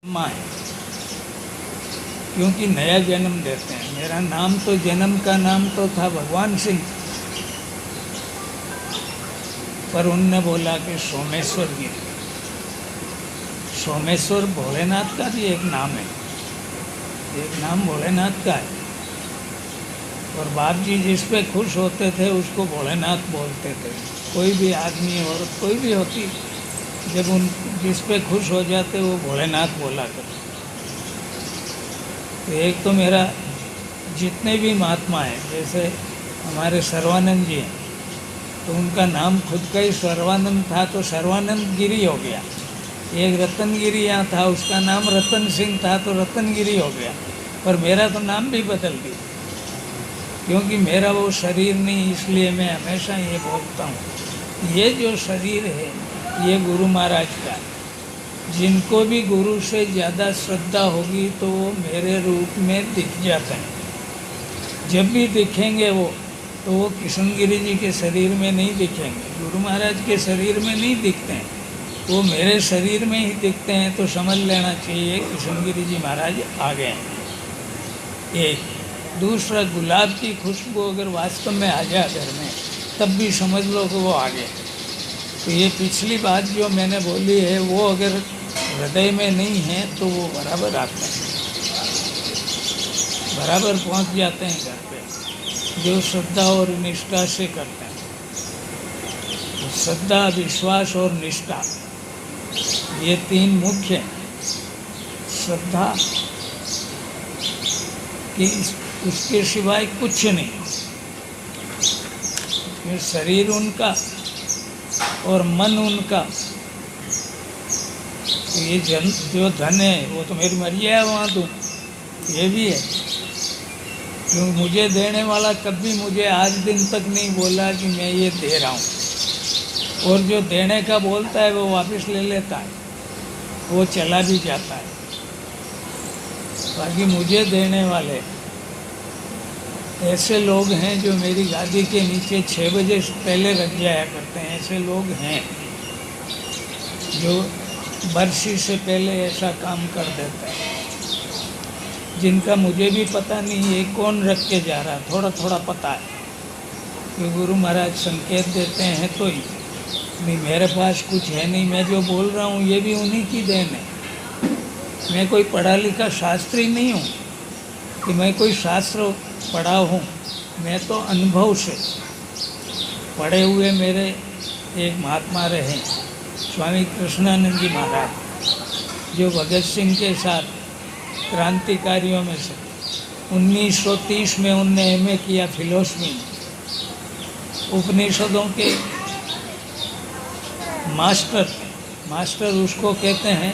माँ है, क्योंकि नया जन्म देते हैं। मेरा नाम तो जन्म का नाम तो था भगवान सिंह, पर उनने बोला कि सोमेश्वर गिरी। सोमेश्वर भोलेनाथ का भी एक नाम है, एक नाम भोलेनाथ का है। और बाप जी जिस पे खुश होते थे उसको भोलेनाथ बोलते थे। कोई भी आदमी औरत कोई भी होती, जब उन जिस पे खुश हो जाते वो भोलेनाथ बोला करते। तो एक तो मेरा जितने भी महात्मा हैं, जैसे हमारे सर्वानंद जी हैं, तो उनका नाम खुद का ही सर्वानंद था तो सर्वानंद गिरी हो गया। एक रतनगिरी यहाँ था, उसका नाम रतन सिंह था तो रतनगिरी हो गया। पर मेरा तो नाम भी बदल दिया, क्योंकि मेरा वो शरीर नहीं, इसलिए मैं हमेशा ये बोलता हूँ, ये जो शरीर है ये गुरु महाराज का है। जिनको भी गुरु से ज़्यादा श्रद्धा होगी तो वो मेरे रूप में दिख जाते हैं। जब भी दिखेंगे वो, तो वो किशनगिरी जी के शरीर में नहीं दिखेंगे, गुरु महाराज के शरीर में नहीं दिखते हैं, वो मेरे शरीर में ही दिखते हैं। तो समझ लेना चाहिए किशनगिरी जी महाराज आ गए हैं। एक दूसरा, गुलाब की खुशबू अगर वास्तव में आ जाए घर में, तब भी समझ लो कि वो आ गए। तो ये पिछली बात जो मैंने बोली है, वो अगर हृदय में नहीं है तो वो बराबर आते हैं, बराबर पहुंच जाते हैं घर पे, जो श्रद्धा और निष्ठा से करते हैं। तो श्रद्धा, विश्वास और निष्ठा, ये तीन मुख्य हैं। श्रद्धा कि उसके सिवाय कुछ नहीं, ये शरीर उनका और मन उनका। तो ये जो धन है वो तो मेरी मर्जी है, वहाँ दूँ, ये भी है। क्यों मुझे देने वाला कभी मुझे आज दिन तक नहीं बोला कि मैं ये दे रहा हूँ, और जो देने का बोलता है वो वापस ले लेता है, वो चला भी जाता है। बाकी मुझे देने वाले ऐसे लोग हैं जो मेरी गादी के नीचे 6 बजे से पहले रख जाया करते हैं। ऐसे लोग हैं जो बरसी से पहले ऐसा काम कर देते हैं, जिनका मुझे भी पता नहीं है कौन रख के जा रहा है। थोड़ा थोड़ा पता है कि गुरु महाराज संकेत देते हैं तो ही, नहीं मेरे पास कुछ है नहीं। मैं जो बोल रहा हूँ ये भी उन्हीं की देन है। मैं कोई पढ़ा लिखा शास्त्री नहीं हूँ कि मैं कोई शास्त्र पढ़ा हूँ, मैं तो अनुभव से पढ़े हुए। मेरे एक महात्मा रहे स्वामी कृष्णानंद जी महाराज, जो भगत सिंह के साथ क्रांतिकारियों में से 1930 में उनने एमए किया फिलोसफी में। उपनिषदों के मास्टर उसको कहते हैं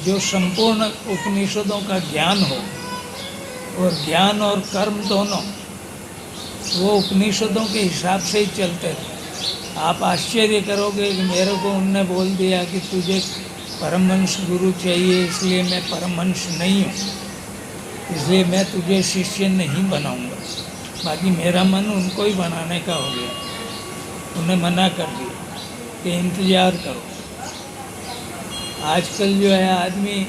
जो संपूर्ण उपनिषदों का ज्ञान हो, और ज्ञान और कर्म दोनों वो उपनिषदों के हिसाब से ही चलते थे। आप आश्चर्य करोगे कि मेरे को उनने बोल दिया कि तुझे परमहंस गुरु चाहिए, इसलिए मैं परमहंस नहीं हूँ, इसलिए मैं तुझे शिष्य नहीं बनाऊँगा। बाकी मेरा मन उनको ही बनाने का हो गया। उन्हें मना कर दिया कि इंतज़ार करो। आजकल जो है आदमी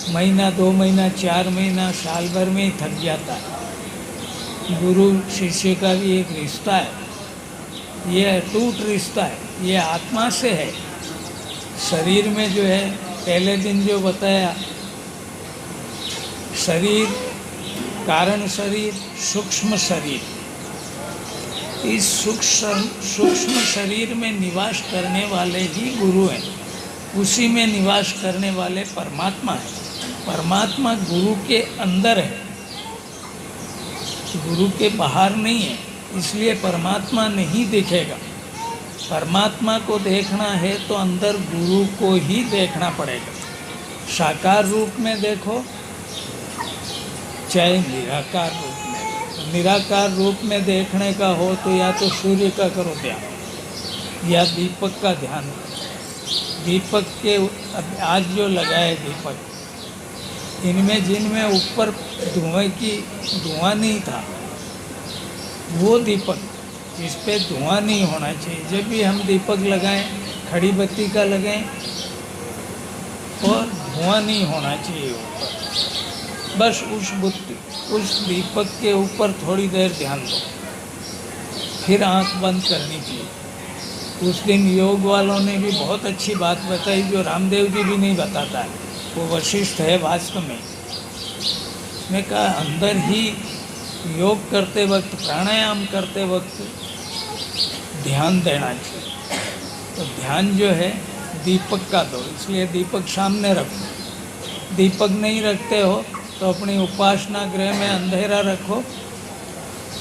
महीना, 2 महीना, 4 महीना, साल भर में ही थक जाता है। गुरु शिष्य का भी एक रिश्ता है, ये अटूट रिश्ता है, ये आत्मा से है। शरीर में जो है, पहले दिन जो बताया, शरीर, कारण शरीर, सूक्ष्म शरीर। इस सूक्ष्म शरीर में निवास करने वाले ही गुरु हैं, उसी में निवास करने वाले परमात्मा हैं। परमात्मा गुरु के अंदर है, गुरु के बाहर नहीं है, इसलिए परमात्मा नहीं दिखेगा। परमात्मा को देखना है तो अंदर गुरु को ही देखना पड़ेगा। साकार रूप में देखो चाहे निराकार रूप में। निराकार रूप में देखने का हो तो या तो सूर्य का करो ध्यान, या दीपक का ध्यान करो। दीपक के आज जो लगाए दीपक, इनमें जिनमें ऊपर धुआं नहीं था, वो दीपक, इस पे धुआं नहीं होना चाहिए। जब भी हम दीपक लगाएं, खड़ी बत्ती का लगाएं और धुआं नहीं होना चाहिए ऊपर। बस उस दीपक के ऊपर थोड़ी देर ध्यान दो, फिर आंख बंद करनी चाहिए। उस दिन योग वालों ने भी बहुत अच्छी बात बताई जो रामदेव जी भी नहीं बताता है, वो वशिष्ठ है वास्तव में। उसने कहा अंदर ही योग करते वक्त, प्राणायाम करते वक्त ध्यान देना चाहिए। तो ध्यान जो है दीपक का दो, इसलिए दीपक सामने रखो। दीपक नहीं रखते हो तो अपनी उपासना गृह में अंधेरा रखो,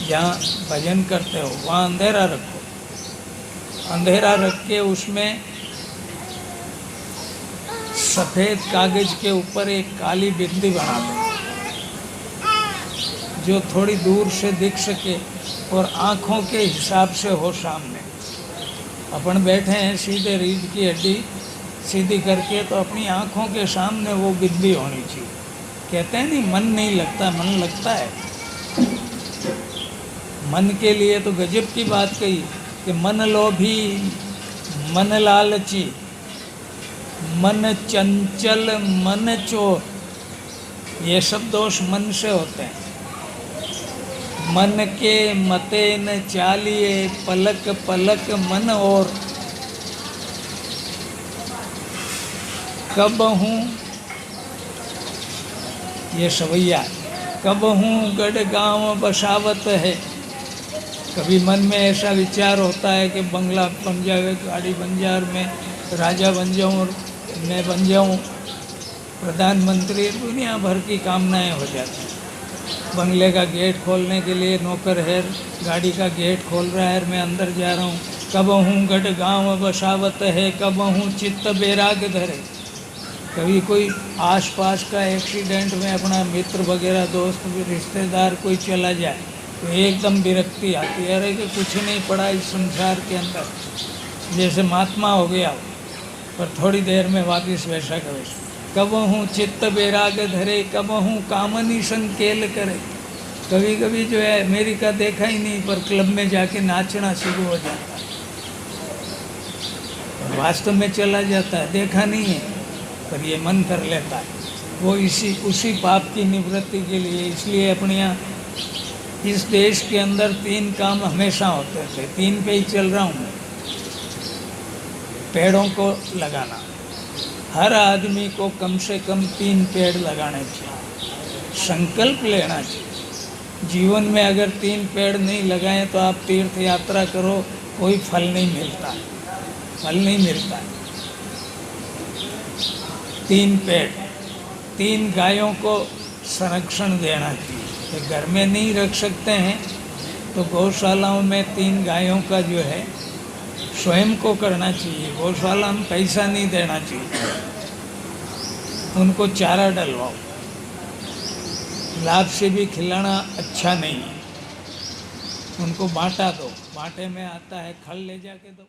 जहाँ भजन करते हो वहाँ अंधेरा रखो। अंधेरा रख के उसमें सफ़ेद कागज के ऊपर एक काली बिंदी बना दो जो थोड़ी दूर से दिख सके और आँखों के हिसाब से हो सामने। अपन बैठे हैं सीधे रीढ़ की हड्डी सीधी करके, तो अपनी आँखों के सामने वो बिंदी होनी चाहिए। कहते हैं नहीं मन नहीं लगता, मन लगता है। मन के लिए तो गजब की बात कही कि मन लोभी, मन लालची, मन चंचल, मन चोर, ये सब दोष मन से होते हैं। मन के मते न चालिए, पलक पलक मन और, कब हूँ ये सवैया, कब हूँ गढ़ गांव बसावत है। कभी मन में ऐसा विचार होता है कि बंगला बन जाए, गाड़ी बन जाए और मैं राजा बन जाऊँ और मैं बन जाऊँ प्रधानमंत्री, दुनिया भर की कामनाएं हो जाती हैं। बंगले का गेट खोलने के लिए नौकर है, गाड़ी का गेट खोल रहा है, मैं अंदर जा रहा हूँ। कब हूँ गढ़ गांव बसावत है, कब हूँ चित्त बैराग धरे। कभी कोई आसपास का एक्सीडेंट में अपना मित्र वगैरह दोस्त रिश्तेदार कोई चला जाए तो एकदम विरक्ति आती है, अरे कि कुछ नहीं पड़ा इस संसार के अंदर, जैसे महात्मा हो गया हो, पर थोड़ी देर में वापस वैसा का वैसा। कब हूँ चित्त बैराग धरे, कब हूँ कामनी संकेल करे। कभी कभी जो है अमेरिका देखा ही नहीं पर क्लब में जाके नाचना शुरू हो जाता है, वास्तव में चला जाता है, देखा नहीं है पर ये मन कर लेता है। वो उसी पाप की निवृत्ति के लिए, इसलिए अपने यहाँ इस देश के अंदर 3 काम हमेशा होते थे, 3 पे ही चल रहा हूँ। पेड़ों को लगाना, हर आदमी को कम से कम 3 पेड़ लगाने चाहिए, संकल्प लेना चाहिए। जीवन में अगर 3 पेड़ नहीं लगाएं तो आप तीर्थ यात्रा करो, कोई फल नहीं मिलता, फल नहीं मिलता है। 3 पेड़, 3 गायों को संरक्षण देना चाहिए। तो घर में नहीं रख सकते हैं तो गौशालाओं में 3 गायों का जो है स्वयं को करना चाहिए। गौशाला में पैसा नहीं देना चाहिए, उनको चारा डलवाओ। लाभ से भी खिलाना अच्छा नहीं है, उनको बांटा दो, बांटे में आता है खल ले जाके दो।